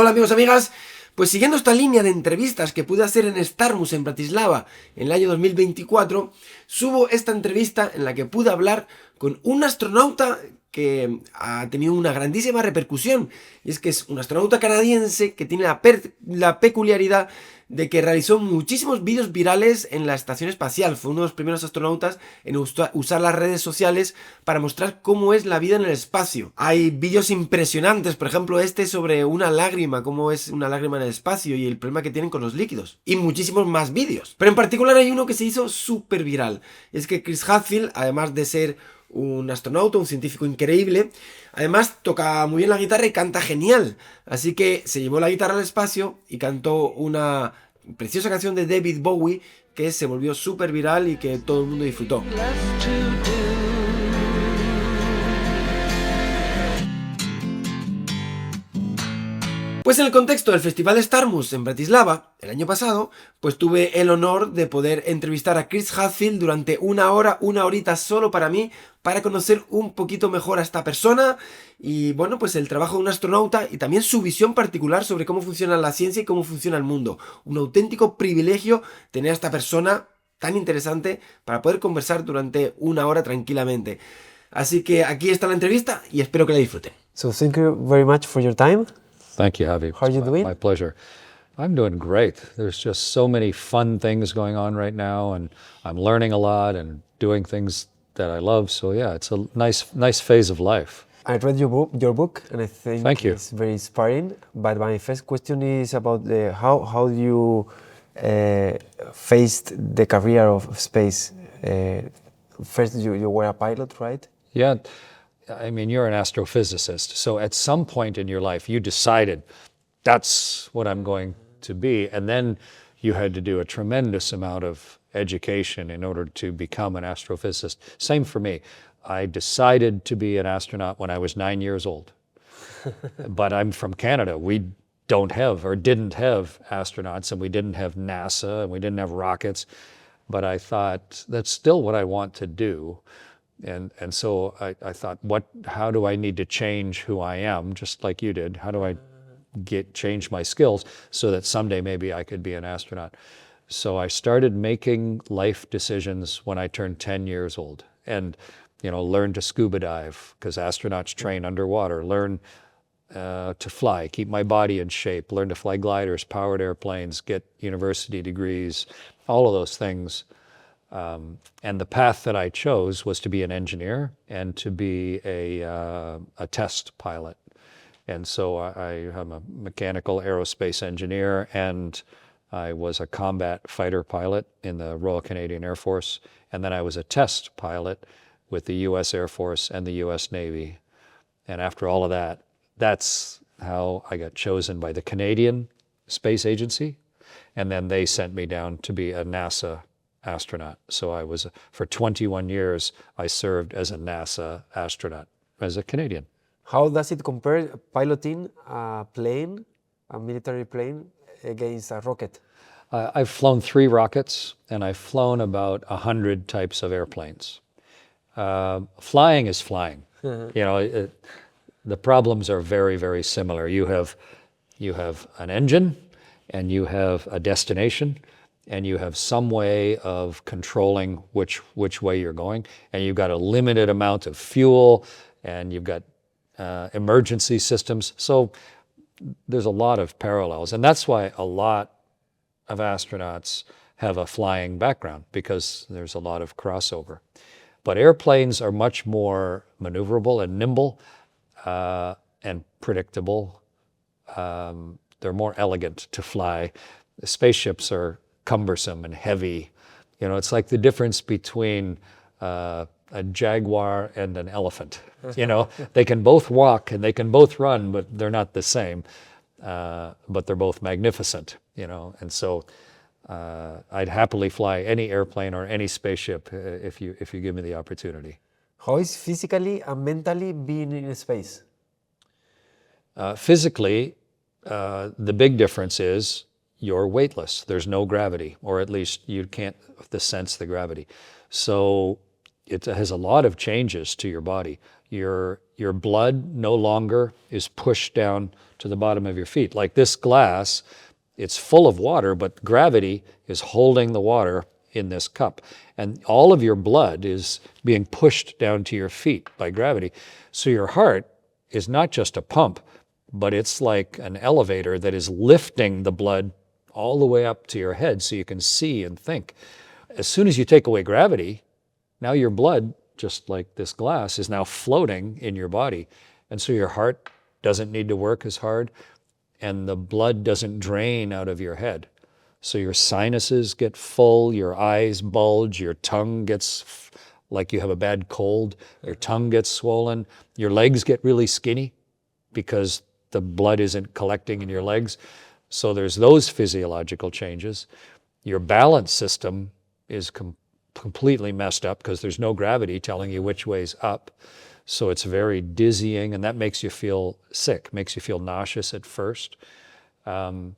Hola amigos y amigas, pues siguiendo esta línea de entrevistas que pude hacer en STARMUS en Bratislava en el año 2024, subo esta entrevista en la que pude hablar con un astronauta que ha tenido una grandísima repercusión, y es que es un astronauta canadiense que tiene la peculiaridad de que realizó muchísimos vídeos virales en la Estación Espacial. Fue uno de los primeros astronautas en usar las redes sociales para mostrar cómo es la vida en el espacio. Hay vídeos impresionantes, por ejemplo este sobre una lágrima, cómo es una lágrima en el espacio y el problema que tienen con los líquidos. Y muchísimos más vídeos. Pero en particular hay uno que se hizo súper viral. Es que Chris Hadfield, además de ser un astronauta, un científico increíble, además toca muy bien la guitarra y canta genial. Así que se llevó la guitarra al espacio y cantó una preciosa canción de David Bowie que se volvió súper viral y que todo el mundo disfrutó. Pues en el contexto del Festival STARMUS en Bratislava, el año pasado, pues tuve el honor de poder entrevistar a Chris Hadfield durante una horita solo para mí, para conocer un poquito mejor a esta persona y, bueno, pues el trabajo de un astronauta y también su visión particular sobre cómo funciona la ciencia y cómo funciona el mundo. Un auténtico privilegio tener a esta persona tan interesante para poder conversar durante una hora tranquilamente. Así que aquí está la entrevista y espero que la disfruten. So thank you very much for your time. Thank you, Javi. How are you doing? My pleasure. I'm doing great. There's just so many fun things going on right now, and I'm learning a lot and doing things that I love. So yeah, it's a nice phase of life. I read your book, and I think Thank you. It's very inspiring. But my first question is about how you faced the career of space. First, you were a pilot, right? Yeah. I mean, you're an astrophysicist, so at some point in your life, you decided that's what I'm going to be, and then you had to do a tremendous amount of education in order to become an astrophysicist. Same for me. I decided to be an astronaut when I was 9 years old, but I'm from Canada. We don't have or didn't have astronauts, and we didn't have NASA, and we didn't have rockets, but I thought that's still what I want to do. And so I thought, how do I need to change who I am, just like you did? How do I change my skills so that someday maybe I could be an astronaut? So I started making life decisions when I turned 10 years old, and learn to scuba dive, because astronauts train underwater, learn to fly, keep my body in shape, learn to fly gliders, powered airplanes, get university degrees, all of those things. And the path that I chose was to be an engineer and to be a test pilot. And so I am a mechanical aerospace engineer, and I was a combat fighter pilot in the Royal Canadian Air Force, and then I was a test pilot with the U.S. Air Force and the U.S. Navy. And after all of that, that's how I got chosen by the Canadian Space Agency, and then they sent me down to be a NASA astronaut. So for 21 years, I served as a NASA astronaut, as a Canadian. How does it compare piloting a plane, a military plane, against a rocket? I've flown 3 rockets, and I've flown about 100 types of airplanes. Flying is flying. The problems are very, very similar. You have an engine, and you have a destination, and you have some way of controlling which way you're going, and you've got a limited amount of fuel, and you've got emergency systems. So there's a lot of parallels, and that's why a lot of astronauts have a flying background, because there's a lot of crossover. But airplanes are much more maneuverable and nimble and predictable. They're more elegant to fly. The spaceships are cumbersome and heavy. It's like the difference between a jaguar and an elephant. They can both walk and they can both run, but they're not the same. But they're both magnificent, And so I'd happily fly any airplane or any spaceship if you give me the opportunity. How is physically and mentally being in space? Physically, the big difference is you're weightless. There's no gravity, or at least you can't sense the gravity. So it has a lot of changes to your body. Your blood no longer is pushed down to the bottom of your feet. Like this glass, it's full of water, but gravity is holding the water in this cup. And all of your blood is being pushed down to your feet by gravity. So your heart is not just a pump, but it's like an elevator that is lifting the blood all the way up to your head so you can see and think. As soon as you take away gravity, now your blood, just like this glass, is now floating in your body. And so your heart doesn't need to work as hard, and the blood doesn't drain out of your head. So your sinuses get full, your eyes bulge, your tongue gets like you have a bad cold, your tongue gets swollen, your legs get really skinny because the blood isn't collecting in your legs. So there's those physiological changes. Your balance system is completely messed up because there's no gravity telling you which way's up. So it's very dizzying, and that makes you feel sick, makes you feel nauseous at first. And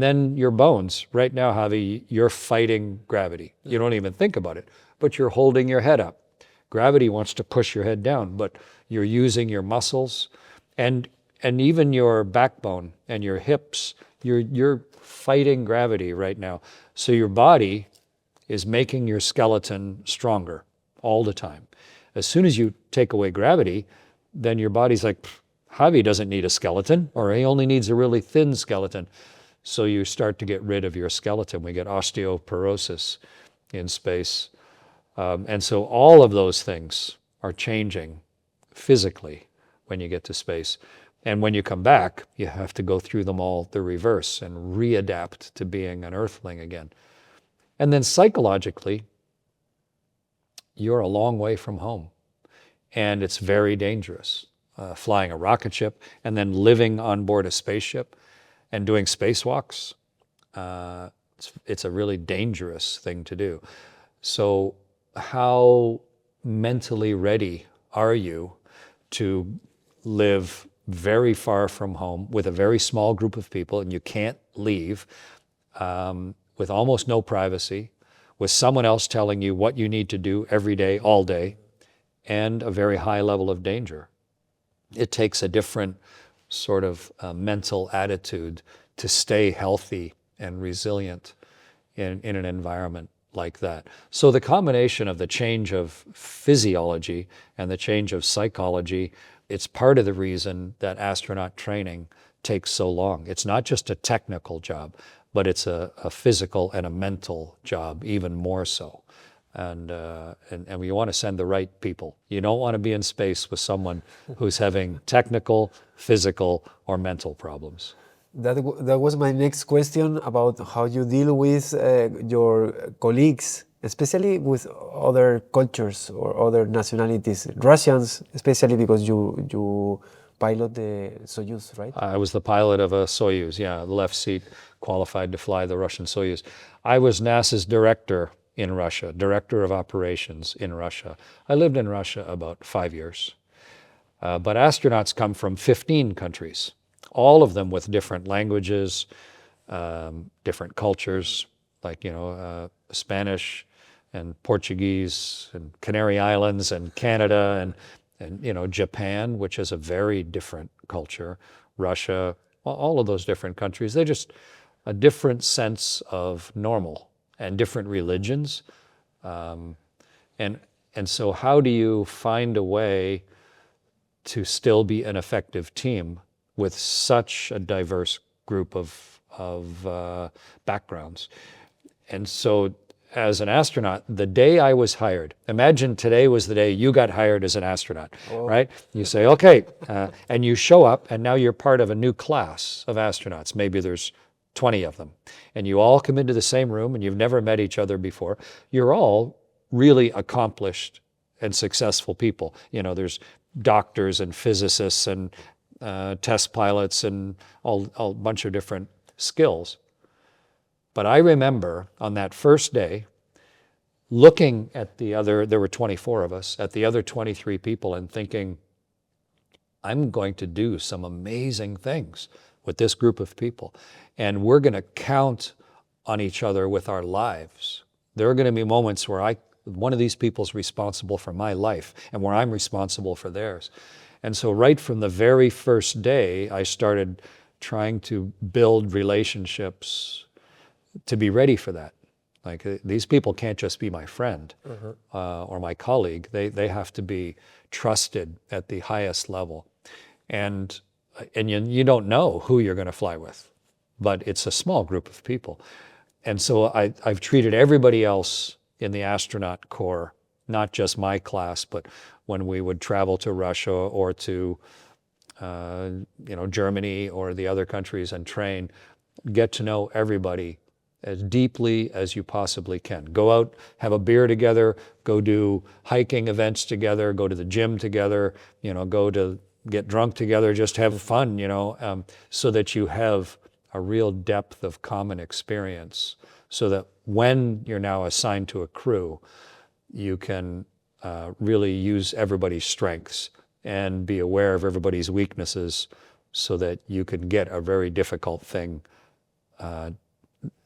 then your bones. Right now, Javi, you're fighting gravity. You don't even think about it, but you're holding your head up. Gravity wants to push your head down, but you're using your muscles and even your backbone and your hips. You're fighting gravity right now. So your body is making your skeleton stronger all the time. As soon as you take away gravity, then your body's like, Javi doesn't need a skeleton, or he only needs a really thin skeleton. So you start to get rid of your skeleton. We get osteoporosis in space. And so all of those things are changing physically when you get to space. And when you come back, you have to go through them all the reverse and readapt to being an earthling again. And then psychologically, you're a long way from home. And it's very dangerous. Flying a rocket ship and then living on board a spaceship and doing spacewalks, it's a really dangerous thing to do. So how mentally ready are you to live very far from home with a very small group of people, and you can't leave, with almost no privacy, with someone else telling you what you need to do every day, all day, and a very high level of danger? It takes a different sort of mental attitude to stay healthy and resilient in an environment like that. So the combination of the change of physiology and the change of psychology, it's part of the reason that astronaut training takes so long. It's not just a technical job, but it's a physical and a mental job, even more so. And we want to send the right people. You don't want to be in space with someone who's having technical, physical, or mental problems. That was my next question about how you deal with your colleagues, especially with other cultures or other nationalities. Russians, especially because you pilot the Soyuz, right? I was the pilot of a Soyuz, yeah, the left seat, qualified to fly the Russian Soyuz. I was NASA's director in Russia, director of operations in Russia. I lived in Russia about 5 years. But astronauts come from 15 countries, all of them with different languages, different cultures, like, Spanish and Portuguese and Canary Islands and Canada and Japan, which is a very different culture, Russia, all of those different countries. They're just a different sense of normal and different religions. And so how do you find a way to still be an effective team with such a diverse group of backgrounds? And so as an astronaut, the day I was hired, imagine today was the day you got hired as an astronaut, right? You say, okay, and you show up, and now you're part of a new class of astronauts. Maybe there's 20 of them, and you all come into the same room, and you've never met each other before. You're all really accomplished and successful people. There's doctors and physicists and test pilots and a bunch of different skills. But I remember on that first day looking at there were 24 of us, at the other 23 people and thinking, I'm going to do some amazing things with this group of people. And we're going to count on each other with our lives. There are going to be moments where one of these people's responsible for my life, and where I'm responsible for theirs. And so right from the very first day, I started trying to build relationships to be ready for that. Like, these people can't just be my friend or my colleague. They have to be trusted at the highest level. And you don't know who you're going to fly with, but it's a small group of people. And so I've treated everybody else in the astronaut corps, not just my class, but when we would travel to Russia or to Germany or the other countries and train, get to know everybody as deeply as you possibly can. Go out, have a beer together, go do hiking events together, go to the gym together, go to get drunk together, just have fun, so that you have a real depth of common experience, so that when you're now assigned to a crew, you can really use everybody's strengths and be aware of everybody's weaknesses, so that you can get a very difficult thing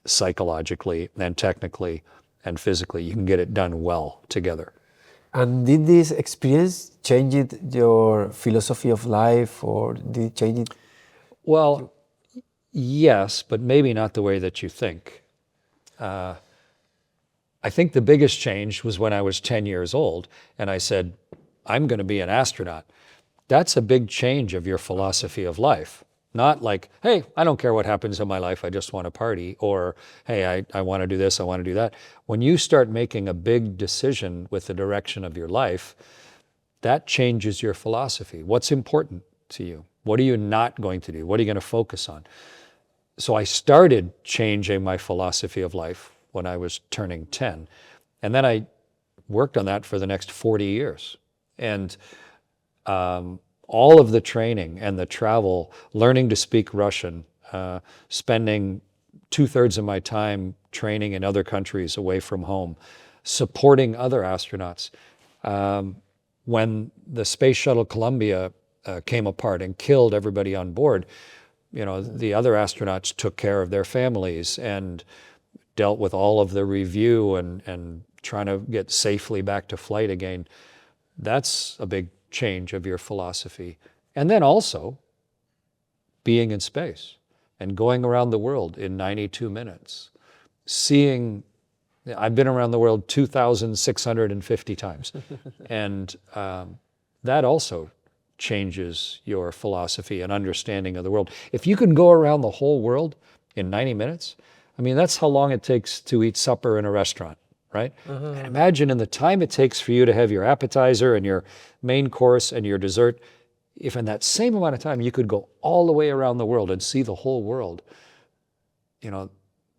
psychologically and technically and physically. You can get it done well together. And did this experience change your philosophy of life, or did it change it? Well, yes, but maybe not the way that you think. I think the biggest change was when I was 10 years old and I said, I'm going to be an astronaut. That's a big change of your philosophy of life. Not like, hey, I don't care what happens in my life, I just want to party, or hey, I want to do this, I want to do that. When you start making a big decision with the direction of your life, that changes your philosophy. What's important to you? What are you not going to do? What are you going to focus on? So I started changing my philosophy of life when I was turning 10. And then I worked on that for the next 40 years. And all of the training and the travel, learning to speak Russian, spending 2/3 of my time training in other countries away from home, supporting other astronauts. When the Space Shuttle Columbia came apart and killed everybody on board, the other astronauts took care of their families and dealt with all of the review and trying to get safely back to flight again. That's a big change of your philosophy. And then also being in space and going around the world in 92 minutes, I've been around the world 2,650 times. And that also changes your philosophy and understanding of the world. If you can go around the whole world in 90 minutes, that's how long it takes to eat supper in a restaurant, right? And imagine in the time it takes for you to have your appetizer and your main course and your dessert, if in that same amount of time you could go all the way around the world and see the whole world,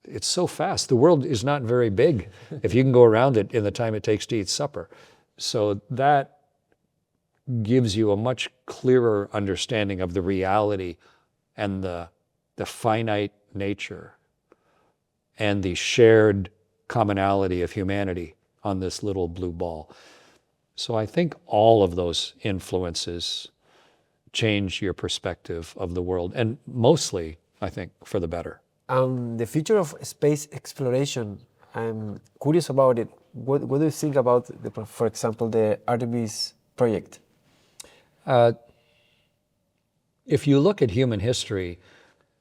it's so fast. The world is not very big if you can go around it in the time it takes to eat supper. So that gives you a much clearer understanding of the reality and the finite nature and the shared commonality of humanity on this little blue ball. So I think all of those influences change your perspective of the world, and mostly, I think, for the better. The future of space exploration, I'm curious about it. What do you think about, for example, the Artemis project? If you look at human history,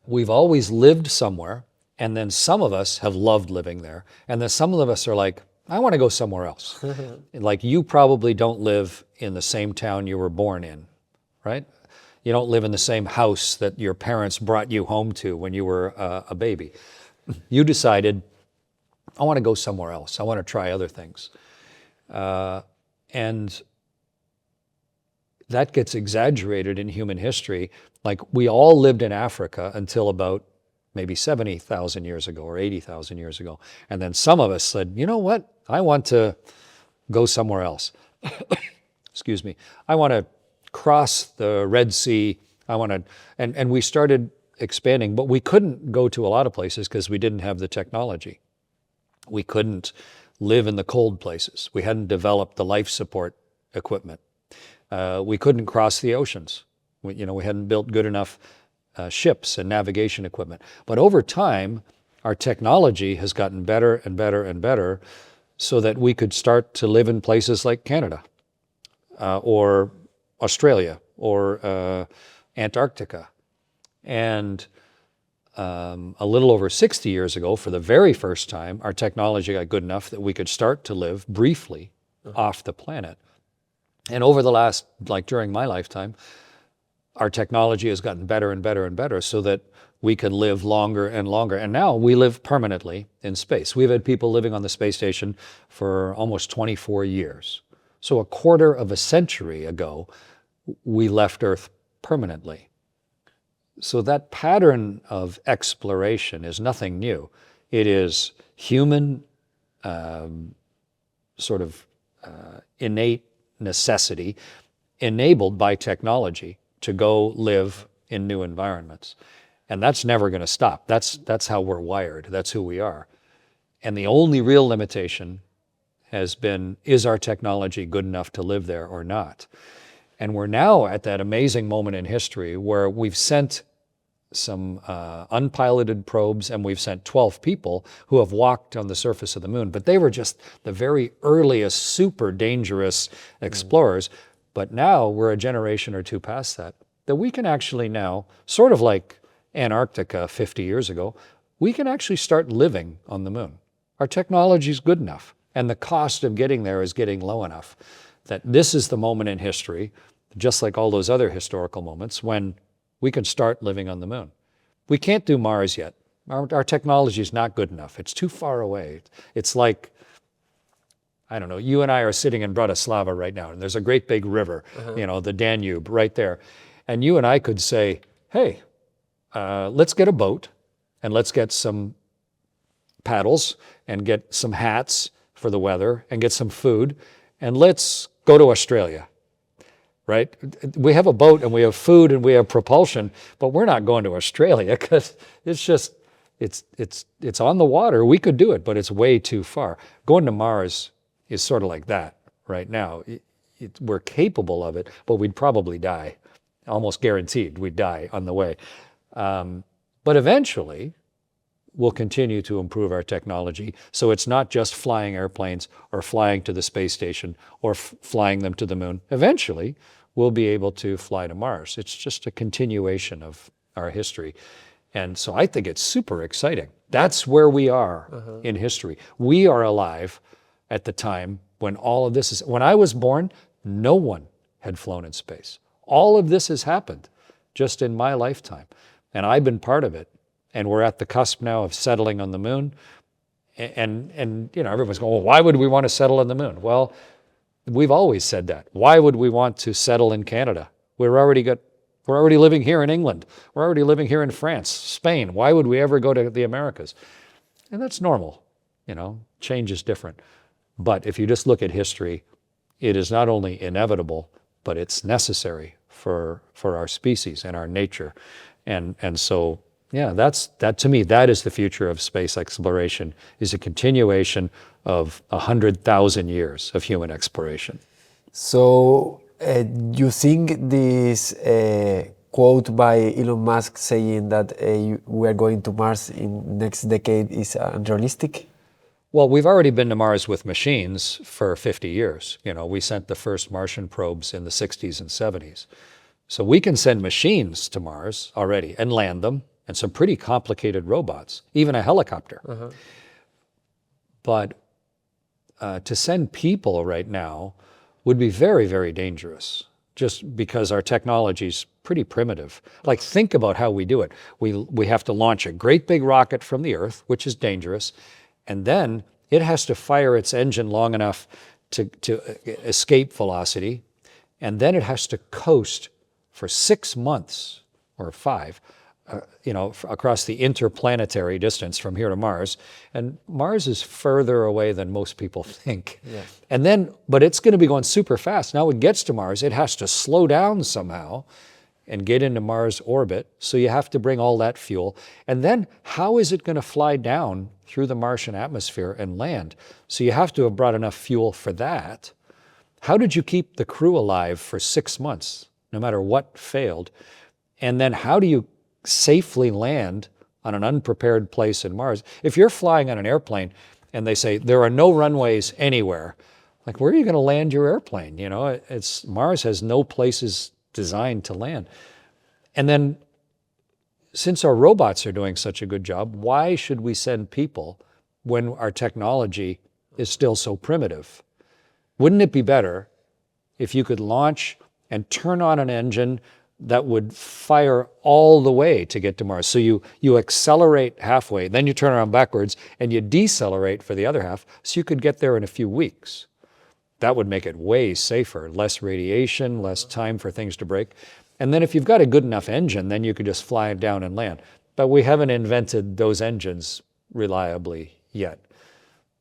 we've always lived somewhere, and then some of us have loved living there, and then some of us are like, I want to go somewhere else. Like, you probably don't live in the same town you were born in, right? You don't live in the same house that your parents brought you home to when you were a baby. You decided, I want to go somewhere else. I want to try other things. And that gets exaggerated in human history. Like, we all lived in Africa until about maybe 70,000 years ago or 80,000 years ago. And then some of us said, you know what? I want to go somewhere else. Excuse me. I want to cross the Red Sea. And we started expanding, but we couldn't go to a lot of places because we didn't have the technology. We couldn't live in the cold places. We hadn't developed the life support equipment. We couldn't cross the oceans. We hadn't built good enough ships and navigation equipment. But over time, our technology has gotten better and better and better, so that we could start to live in places like Canada or Australia or Antarctica. And a little over 60 years ago, for the very first time, our technology got good enough that we could start to live briefly off the planet. And over the last, like during my lifetime, our technology has gotten better and better and better so that we can live longer and longer. And now we live permanently in space. We've had people living on the space station for almost 24 years. So a quarter of a century ago, we left Earth permanently. So that pattern of exploration is nothing new. It is human innate necessity enabled by technology to go live in new environments. And that's never going to stop. That's how we're wired. That's who we are. And the only real limitation has been, is our technology good enough to live there or not? And we're now at that amazing moment in history where we've sent some unpiloted probes, and we've sent 12 people who have walked on the surface of the moon. But they were just the very earliest super dangerous explorers. But now we're a generation or two past that we can actually now, sort of like Antarctica 50 years ago, we can actually start living on the moon. Our technology is good enough, and the cost of getting there is getting low enough that this is the moment in history, just like all those other historical moments, when we can start living on the moon. We can't do Mars yet. Our technology is not good enough. It's too far away. It's like, I don't know, you and I are sitting in Bratislava right now, and there's a great big river, the Danube right there. And you and I could say, hey, let's get a boat, and let's get some paddles, and get some hats for the weather, and get some food, and let's go to Australia. Right? We have a boat and we have food and we have propulsion, but we're not going to Australia because it's on the water. We could do it, but it's way too far. Going to Mars is sort of like that right now. We're capable of it, but we'd probably die. Almost guaranteed we'd die on the way. But eventually, we'll continue to improve our technology. So it's not just flying airplanes or flying to the space station or flying them to the moon. Eventually, we'll be able to fly to Mars. It's just a continuation of our history. And so I think it's super exciting. That's where we are in history. We are alive at the time when all of this is, when I was born, no one had flown in space. All of this has happened just in my lifetime. And I've been part of it. And we're at the cusp now of settling on the moon. And everyone's going, well, why would we want to settle on the moon? Well, we've always said that. Why would we want to settle in Canada? We're already living here in England. We're already living here in France, Spain. Why would we ever go to the Americas? And that's normal. Change is different. But if you just look at history, it is not only inevitable, but it's necessary for our species and our nature. And so, yeah, that to me, that is the future of space exploration, is a continuation of 100,000 years of human exploration. So you think this quote by Elon Musk saying that we are going to Mars in next decade is unrealistic? Well, we've already been to Mars with machines for 50 years. We sent the first Martian probes in the 60s and 70s. So we can send machines to Mars already and land them, and some pretty complicated robots, even a helicopter. But to send people right now would be very, very dangerous, just because our technology is pretty primitive. Like, think about how we do it. We have to launch a great big rocket from the Earth, which is dangerous, and then it has to fire its engine long enough to escape velocity, and then it has to coast for 6 months, or 5, across the interplanetary distance from here to Mars. And Mars is further away than most people think. Yeah. And then, but it's going to be going super fast. Now it gets to Mars, it has to slow down somehow and get into Mars orbit. So you have to bring all that fuel. And then how is it going to fly down through the Martian atmosphere and land? So you have to have brought enough fuel for that. How did you keep the crew alive for 6 months, no matter what failed? And then how do you safely land on an unprepared place in Mars? If you're flying on an airplane and they say, there are no runways anywhere. Like, where are you going to land your airplane? You know, Mars has no places designed to land. And then, since our robots are doing such a good job, why should we send people when our technology is still so primitive? Wouldn't it be better if you could launch and turn on an engine that would fire all the way to get to Mars? So you accelerate halfway, then you turn around backwards, and you decelerate for the other half, so you could get there in a few weeks. That would make it way safer, less radiation, less time for things to break. And then if you've got a good enough engine, then you could just fly it down and land. But we haven't invented those engines reliably yet.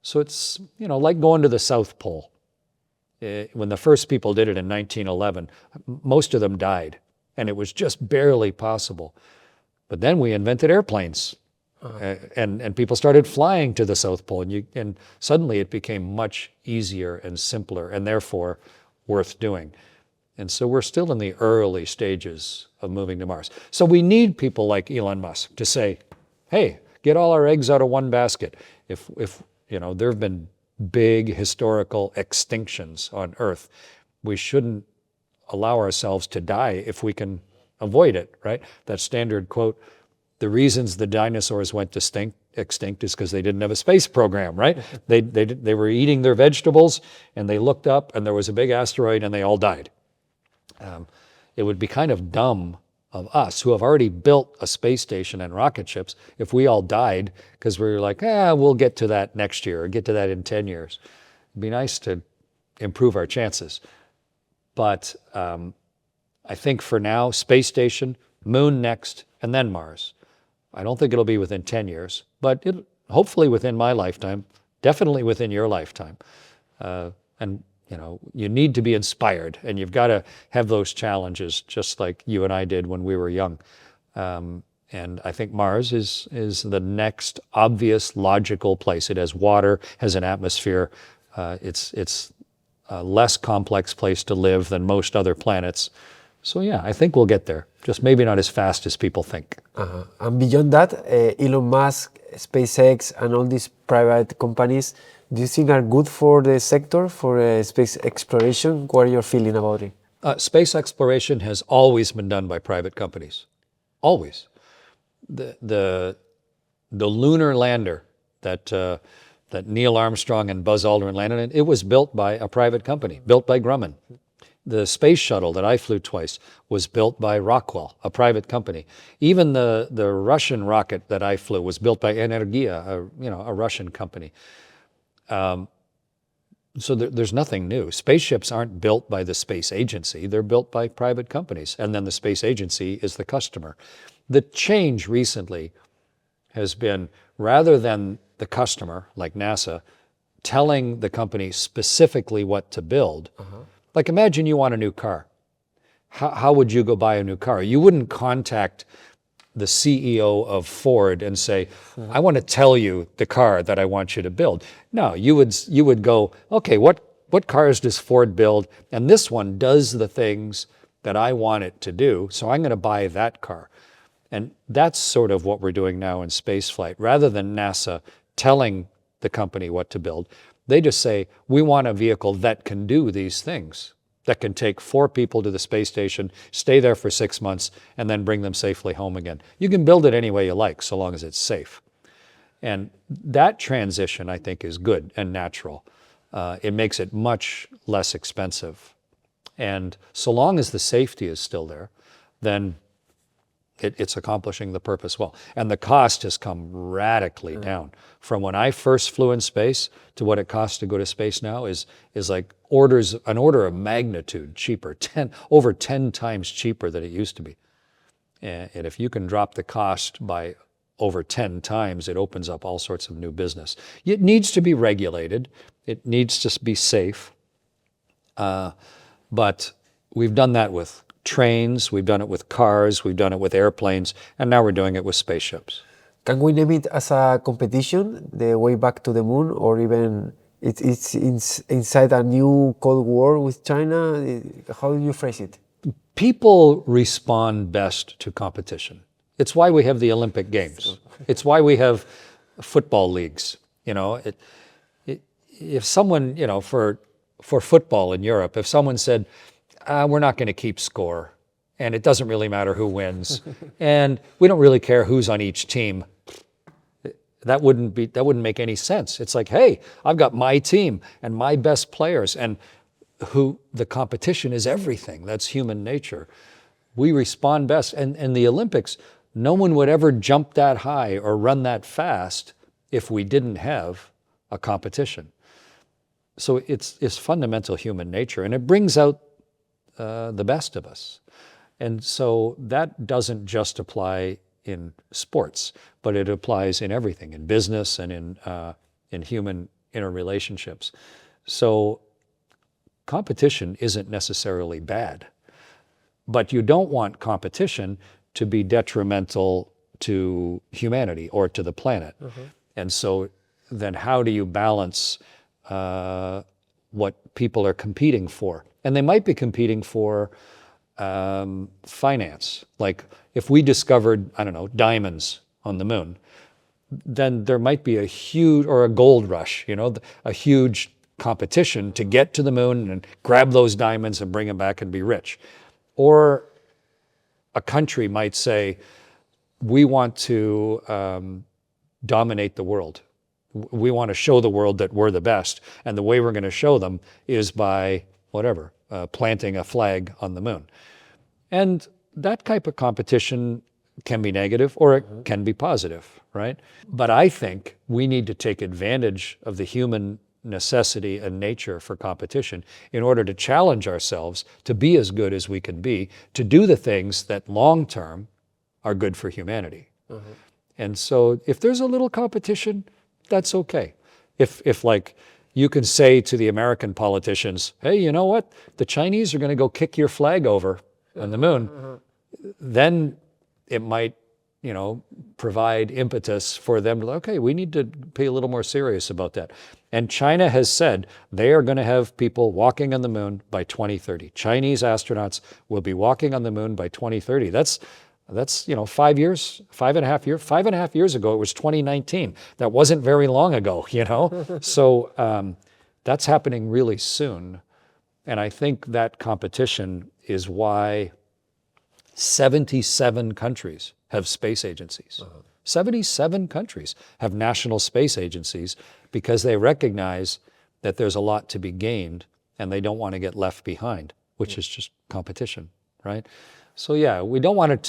So it's, you know, like going to the South Pole. When the first people did it in 1911, most of them died, and it was just barely possible. But then we invented airplanes, and people started flying to the South Pole, and suddenly it became much easier and simpler, and therefore worth doing. And so we're still in the early stages of moving to Mars. So we need people like Elon Musk to say, hey, get all our eggs out of one basket. If you know, there have been big historical extinctions on Earth, we shouldn't allow ourselves to die if we can avoid it, right? That standard quote, the reasons the dinosaurs went extinct is because they didn't have a space program, right? They were eating their vegetables, and they looked up, and there was a big asteroid, and they all died. It would be kind of dumb of us, who have already built a space station and rocket ships, if we all died because we were like, we'll get to that next year, or get to that in 10 years. It'd be nice to improve our chances. But I think for now, space station, moon next, and then Mars. I don't think it'll be within 10 years, but hopefully within my lifetime, definitely within your lifetime. And you know, you need to be inspired, and you've got to have those challenges, just like you and I did when we were young. And I think Mars is the next obvious, logical place. It has water, has an atmosphere. It's a less complex place to live than most other planets. So yeah, I think we'll get there. Just maybe not as fast as people think. And beyond that, Elon Musk, SpaceX, and all these private companies, do you think are good for the sector, for space exploration? What are your feeling about it? Space exploration has always been done by private companies. Always. The lunar lander that Neil Armstrong and Buzz Aldrin landed in, it was built by a private company, built by Grumman. The space shuttle that I flew twice was built by Rockwell, a private company. Even the Russian rocket that I flew was built by Energia, a Russian company. So there's nothing new. Spaceships aren't built by the space agency, they're built by private companies, and then the space agency is the customer. The change recently has been, rather than the customer, like NASA, telling the company specifically what to build, like imagine you want a new car. How would you go buy a new car? You wouldn't contact the CEO of Ford and say, I want to tell you the car that I want you to build. No, you would go, okay, what cars does Ford build? And this one does the things that I want it to do, so I'm going to buy that car. And that's sort of what we're doing now in spaceflight. Rather than NASA telling the company what to build, they just say, we want a vehicle that can do these things, that can take 4 people to the space station, stay there for 6 months, and then bring them safely home again. You can build it any way you like, so long as it's safe. And that transition, I think, is good and natural. It makes it much less expensive. And so long as the safety is still there, then it's accomplishing the purpose well. And the cost has come radically down. From when I first flew in space to what it costs to go to space now is like an order of magnitude cheaper, over 10 times cheaper than it used to be. And if you can drop the cost by over 10 times, it opens up all sorts of new business. It needs to be regulated. It needs to be safe. But we've done that with trains, we've done it with cars, we've done it with airplanes, and now we're doing it with spaceships. Can we name it as a competition, the way back to the moon, or even it's inside a new Cold War with China? How do you phrase it? People respond best to competition. It's why we have the Olympic Games. It's why we have football leagues. if someone, for football in Europe, if someone said, we're not going to keep score, and it doesn't really matter who wins, and we don't really care who's on each team, that wouldn't make any sense. It's like, hey, I've got my team and my best players, and the competition is everything. That's human nature. We respond best. And in the Olympics, no one would ever jump that high or run that fast if we didn't have a competition. So it's fundamental human nature, and it brings out the best of us. And so that doesn't just apply in sports, but it applies in everything, in business and in human interrelationships. So competition isn't necessarily bad, but you don't want competition to be detrimental to humanity or to the planet. And so then how do you balance what people are competing for? And they might be competing for finance. Like if we discovered, I don't know, diamonds on the moon, then there might be a huge, or a gold rush, a huge competition to get to the moon and grab those diamonds and bring them back and be rich. Or a country might say, we want to dominate the world. We want to show the world that we're the best. And the way we're going to show them is by whatever, planting a flag on the moon. And that type of competition can be negative or it can be positive, right? But I think we need to take advantage of the human necessity and nature for competition in order to challenge ourselves to be as good as we can be, to do the things that long term are good for humanity. And so if there's a little competition, that's okay. If like you can say to the American politicians, hey, you know what? The Chinese are going to go kick your flag over on the moon. Then it might, provide impetus for them to, okay, we need to be a little more serious about that. And China has said they are going to have people walking on the moon by 2030. Chinese astronauts will be walking on the moon by 2030. That's 5 years, 5.5 years ago, it was 2019. That wasn't very long ago, So that's happening really soon. And I think that competition is why 77 countries have space agencies. 77 countries have national space agencies because they recognize that there's a lot to be gained and they don't want to get left behind, which is just competition, right? So yeah, we don't want it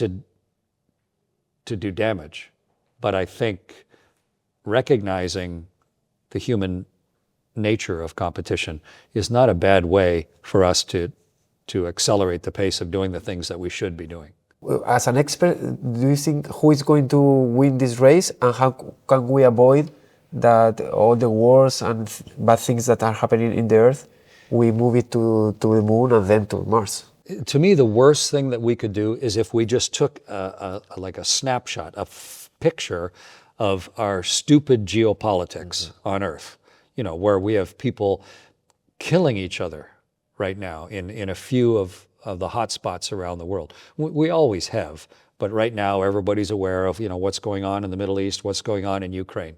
to do damage, but I think recognizing the human nature of competition is not a bad way for us to accelerate the pace of doing the things that we should be doing. As an expert, do you think who is going to win this race, and how can we avoid that all the wars and bad things that are happening in the Earth, we move it to the moon and then to Mars? To me, the worst thing that we could do is if we just took a snapshot, a picture of our stupid geopolitics on Earth, where we have people killing each other right now in a few of the hot spots around the world. We always have, but right now everybody's aware of what's going on in the Middle East, what's going on in Ukraine.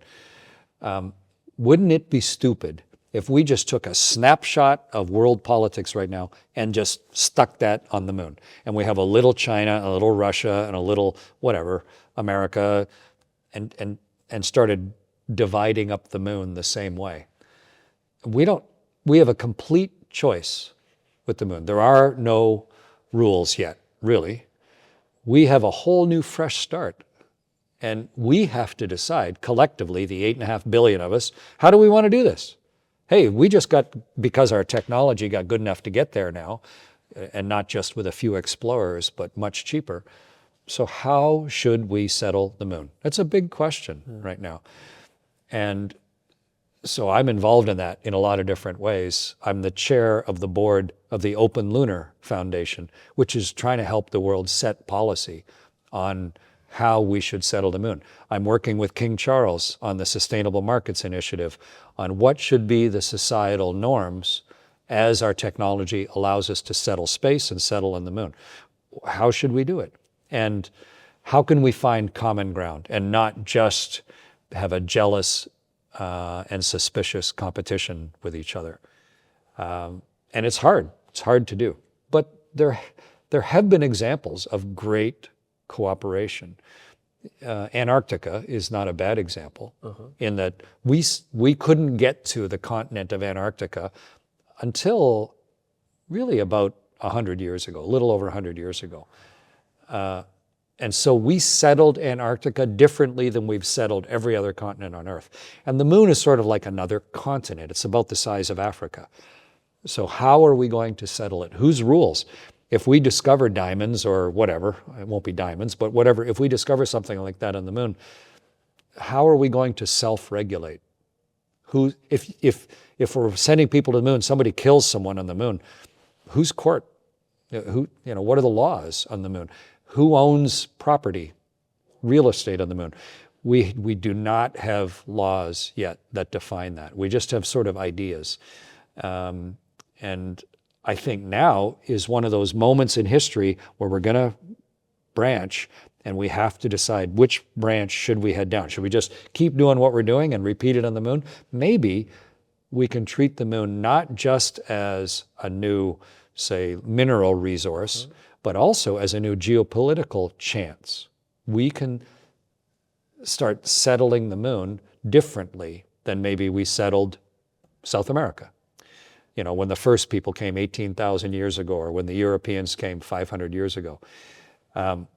Wouldn't it be stupid if we just took a snapshot of world politics right now and just stuck that on the moon? And we have a little China, a little Russia, and a little whatever, America, and started dividing up the moon the same way. We have a complete choice with the moon. There are no rules yet, really. We have a whole new fresh start. And we have to decide collectively, the 8.5 billion of us, how do we want to do this? Hey, we just because our technology got good enough to get there now, and not just with a few explorers, but much cheaper. So how should we settle the moon? That's a big question right now. And so I'm involved in that in a lot of different ways. I'm the chair of the board of the Open Lunar Foundation, which is trying to help the world set policy on how we should settle the moon. I'm working with King Charles on the Sustainable Markets Initiative on what should be the societal norms as our technology allows us to settle space and settle on the moon. How should we do it? And how can we find common ground and not just have a jealous and suspicious competition with each other. And it's hard. It's hard to do. But there have been examples of great cooperation. Antarctica is not a bad example in that we couldn't get to the continent of Antarctica until really about 100 years ago, a little over 100 years ago. And so we settled Antarctica differently than we've settled every other continent on Earth. And the moon is sort of like another continent. It's about the size of Africa. So how are we going to settle it? Whose rules? If we discover diamonds or whatever, it won't be diamonds, but whatever, if we discover something like that on the moon, how are we going to self-regulate? If we're sending people to the moon, somebody kills someone on the moon, whose court? What are the laws on the moon? Who owns property, real estate on the moon? We do not have laws yet that define that. We just have sort of ideas. And I think now is one of those moments in history where we're going to branch and we have to decide which branch should we head down. Should we just keep doing what we're doing and repeat it on the moon? Maybe we can treat the moon not just as a new, say, mineral resource, but also as a new geopolitical chance. We can start settling the moon differently than maybe we settled South America. When the first people came 18,000 years ago, or when the Europeans came 500 years ago. And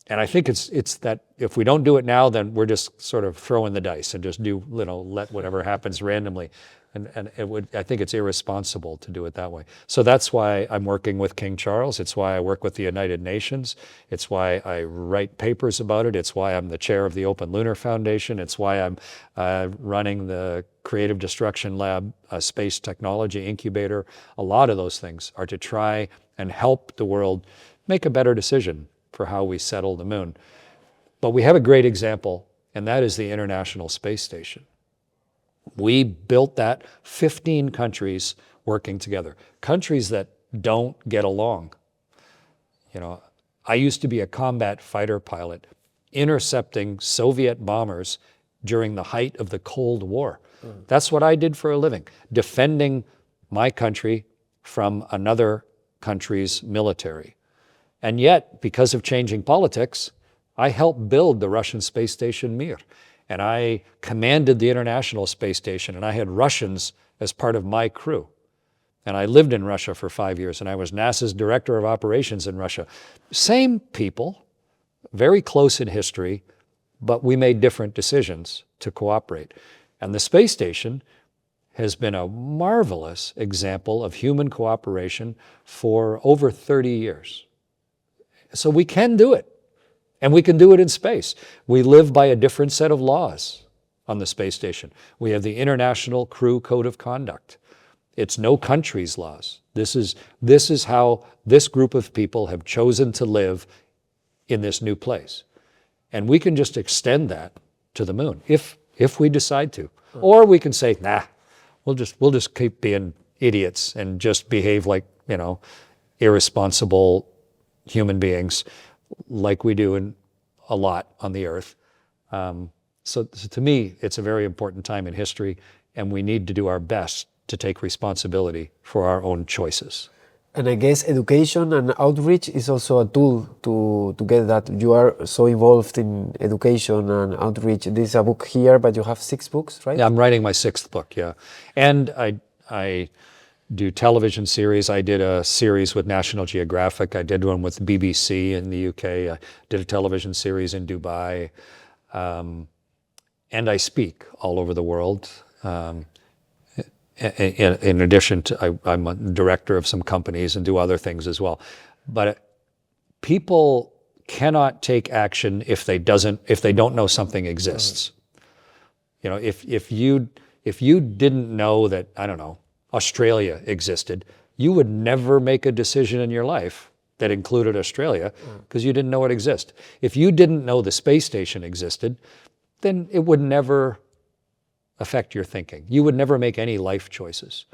I think it's that if we don't do it now, then we're just sort of throwing the dice and just let whatever happens randomly. And I think it's irresponsible to do it that way. So that's why I'm working with King Charles. It's why I work with the United Nations. It's why I write papers about it. It's why I'm the chair of the Open Lunar Foundation. It's why I'm running the Creative Destruction Lab, Space Technology Incubator. A lot of those things are to try and help the world make a better decision for how we settle the moon. But we have a great example, and that is the International Space Station. We built that, 15 countries working together, countries that don't get along. I used to be a combat fighter pilot intercepting Soviet bombers during the height of the Cold War. That's what I did for a living, defending my country from another country's military. And yet, because of changing politics, I helped build the Russian space station Mir. And I commanded the International Space Station, and I had Russians as part of my crew. And I lived in Russia for 5 years, and I was NASA's director of operations in Russia. Same people, very close in history, but we made different decisions to cooperate. And the space station has been a marvelous example of human cooperation for over 30 years. So we can do it. And we can do it in space. We live by a different set of laws on the space station. We have the International Crew Code of Conduct. It's no country's laws. This is how this group of people have chosen to live in this new place. And we can just extend that to the moon if we decide to. Or we can say, nah, we'll just keep being idiots and just behave like, irresponsible human beings, like we do in a lot on the Earth. So to me, it's a very important time in history, and we need to do our best to take responsibility for our own choices. And I guess education and outreach is also a tool to get that. You are so involved in education and outreach. This is a book here, but you have 6 books, right? Yeah, I'm writing my 6th book, yeah. And I do television series. I did a series with National Geographic. I did one with BBC in the UK. I did a television series in Dubai. And I speak all over the world. In addition to, I'm a director of some companies and do other things as well. But people cannot take action if they don't know something exists. If you didn't know that, I don't know, Australia existed, you would never make a decision in your life that included Australia because you didn't know it existed. If you didn't know the space station existed, then it would never affect your thinking. You would never make any life choices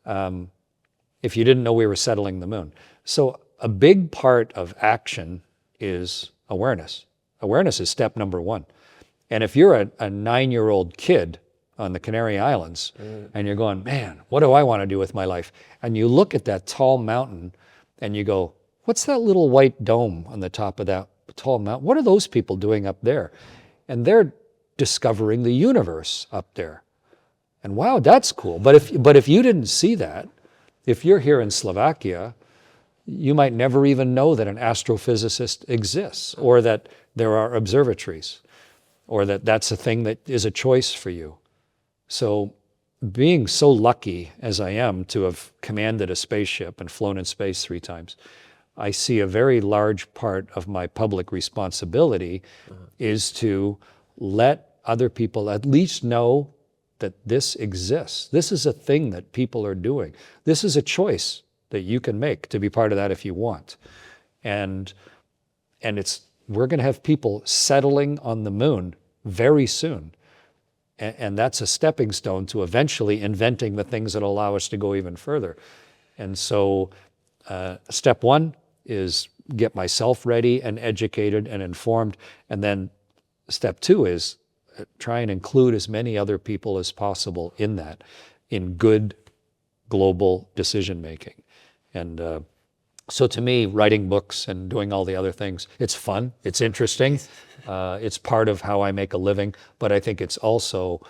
if you didn't know we were settling the moon. So a big part of action is awareness. Awareness is step number 1. And if you're a 9-year-old kid on the Canary Islands, and you're going, man, what do I want to do with my life? And you look at that tall mountain and you go, what's that little white dome on the top of that tall mountain? What are those people doing up there? And they're discovering the universe up there. And wow, that's cool. But if you didn't see that, if you're here in Slovakia, you might never even know that an astrophysicist exists, or that there are observatories, or that that's a thing that is a choice for you. So being so lucky as I am to have commanded a spaceship and flown in space 3 times, I see a very large part of my public responsibility is to let other people at least know that this exists. This is a thing that people are doing. This is a choice that you can make to be part of that if you want. And we're going to have people settling on the moon very soon. And that's a stepping stone to eventually inventing the things that allow us to go even further. And so step 1 is get myself ready and educated and informed. And then step 2 is try and include as many other people as possible in that, in good global decision making. And so to me, writing books and doing all the other things, it's fun, it's interesting, it's part of how I make a living, but I think it's also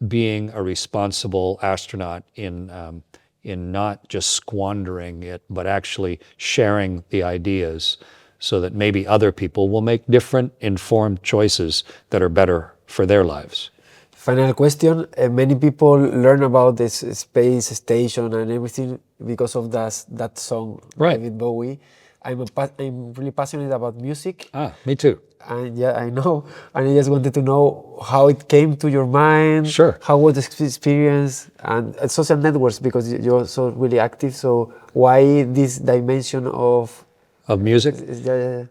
being a responsible astronaut in not just squandering it, but actually sharing the ideas so that maybe other people will make different informed choices that are better for their lives. Final question. Many people learn about this space station and everything because of that song, Right. David Bowie. I'm really passionate about music. Me too. And yeah, I know. And I just wanted to know how it came to your mind. Sure. How was the experience? And social networks, because you're so really active. So why this dimension of music? Yeah.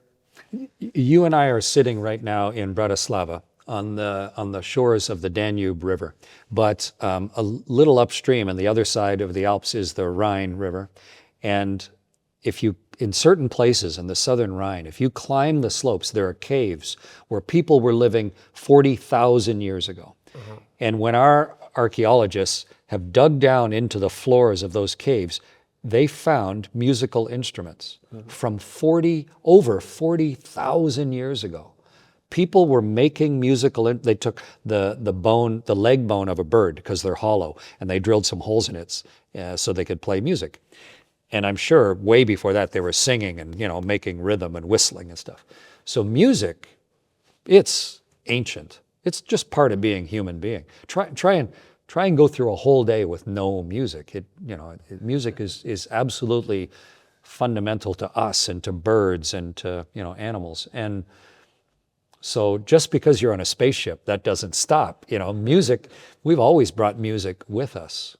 You and I are sitting right now in Bratislava on the shores of the Danube River, but a little upstream on the other side of the Alps is the Rhine River. And in certain places in the southern Rhine, if you climb the slopes, there are caves where people were living 40,000 years ago. And when our archaeologists have dug down into the floors of those caves, they found musical instruments from over 40,000 years ago. People were making they took the leg bone of a bird, because they're hollow, and they drilled some holes in it so they could play music. And I'm sure way before that they were singing and, making rhythm and whistling and stuff. So music, it's ancient. It's just part of being human being. Try and go through a whole day with no music. Music is absolutely fundamental to us and to birds and to animals. And so just because you're on a spaceship, that doesn't stop. Music, we've always brought music with us.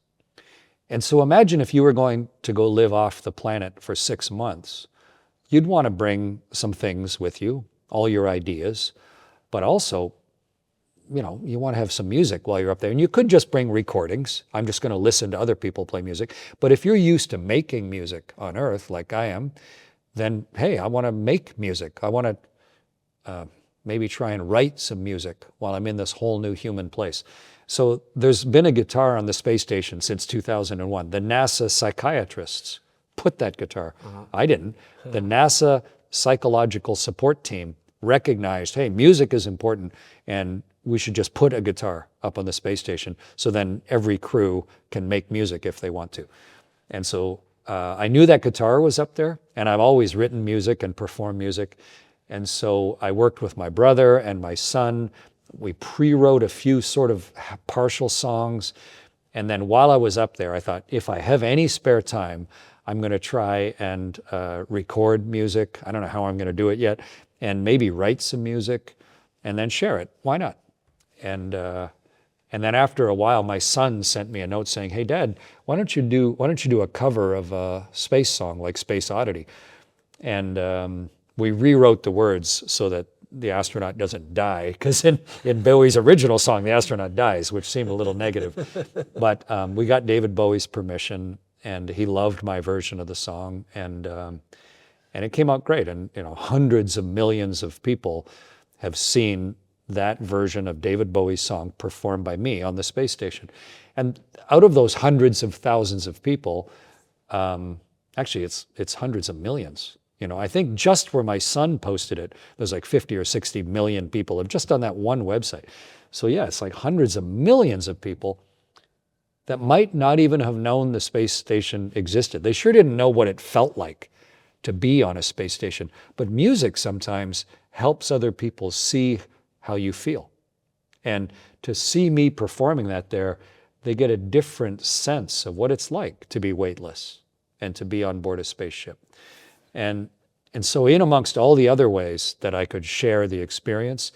And so imagine if you were going to go live off the planet for 6 months. You'd want to bring some things with you, all your ideas, but also you want to have some music while you're up there. And you could just bring recordings. I'm just going to listen to other people play music. But if you're used to making music on Earth, like I am, then, hey, I want to make music. I want to maybe try and write some music while I'm in this whole new human place. So there's been a guitar on the space station since 2001. The NASA psychiatrists put that guitar. I didn't. The NASA psychological support team recognized, hey, music is important, and we should just put a guitar up on the space station so then every crew can make music if they want to. And so I knew that guitar was up there, and I've always written music and performed music. And so I worked with my brother and my son. We pre-wrote a few sort of partial songs. And then while I was up there, I thought, if I have any spare time, I'm going to try and record music. I don't know how I'm going to do it yet. And maybe write some music and then share it. Why not? And then after a while, my son sent me a note saying, hey, Dad, why don't you do a cover of a space song like Space Oddity? And we rewrote the words so that the astronaut doesn't die, because in Bowie's original song, the astronaut dies, which seemed a little negative. But we got David Bowie's permission, and he loved my version of the song, and it came out great. And hundreds of millions of people have seen that version of David Bowie's song performed by me on the space station. And out of those hundreds of thousands of people, actually it's hundreds of millions. You know, I think just where my son posted it, there's like 50 or 60 million people have just on that one website. So yeah, it's like hundreds of millions of people that might not even have known the space station existed. They sure didn't know what it felt like to be on a space station. But music sometimes helps other people see how you feel. And to see me performing that there, they get a different sense of what it's like to be weightless and to be on board a spaceship. And so in amongst all the other ways that I could share the experience,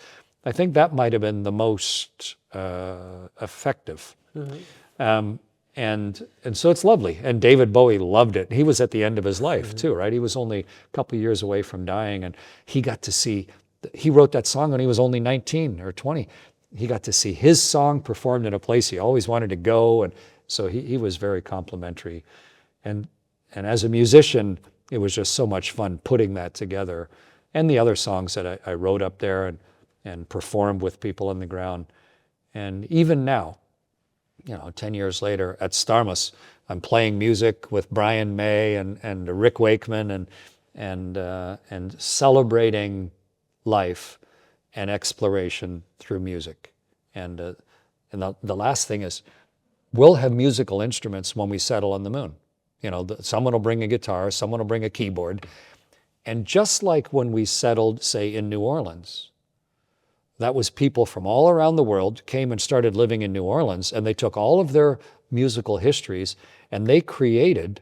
I think that might have been the most effective. Mm-hmm. And so it's lovely. And David Bowie loved it. He was at the end of his life mm-hmm. too, right? He was only a couple years away from dying, and he got to see, he wrote that song when he was only 19 or 20. He got to see his song performed in a place he always wanted to go, and so he was very complimentary. And as a musician, it was just so much fun putting that together. And the other songs that I wrote up there and performed with people on the ground. And even now, 10 years later at STARMUS, I'm playing music with Brian May and Rick Wakeman and celebrating life and exploration through music. And the last thing is, we'll have musical instruments when we settle on the moon. Someone will bring a guitar, someone will bring a keyboard. And just like when we settled, say, in New Orleans, that was people from all around the world came and started living in New Orleans, and they took all of their musical histories and they created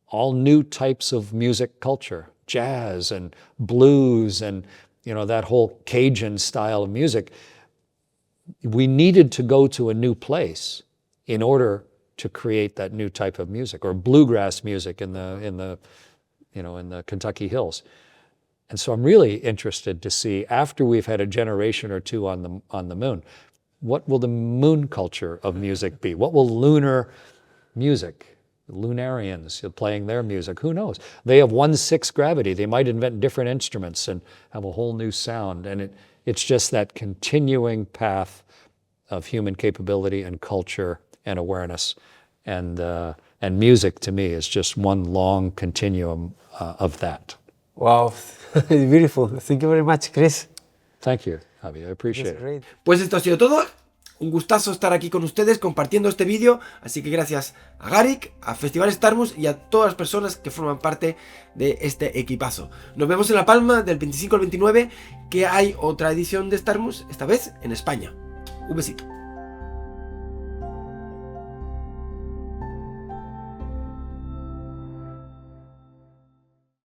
all new types of music culture, jazz and blues and that whole Cajun style of music. We needed to go to a new place in order to create that new type of music, or bluegrass music in the Kentucky hills. And so I'm really interested to see, after we've had a generation or two on the moon, what will the moon culture of music be? What will lunar music, lunarians playing their music, who knows? They have 1/6 gravity. They might invent different instruments and have a whole new sound. And it's just that continuing path of human capability and culture and awareness. And music to me is just one long continuum of that. Wow, beautiful. Thank you very much, Chris. Thank you, Javi. I appreciate it. Great. Pues esto ha sido todo. Un gustazo estar aquí con ustedes compartiendo este vídeo. Así que gracias a Garik, a Festival STARMUS y a todas las personas que forman parte de este equipazo. Nos vemos en La Palma del 25 al 29, que hay otra edición de STARMUS, esta vez en España. Un besito.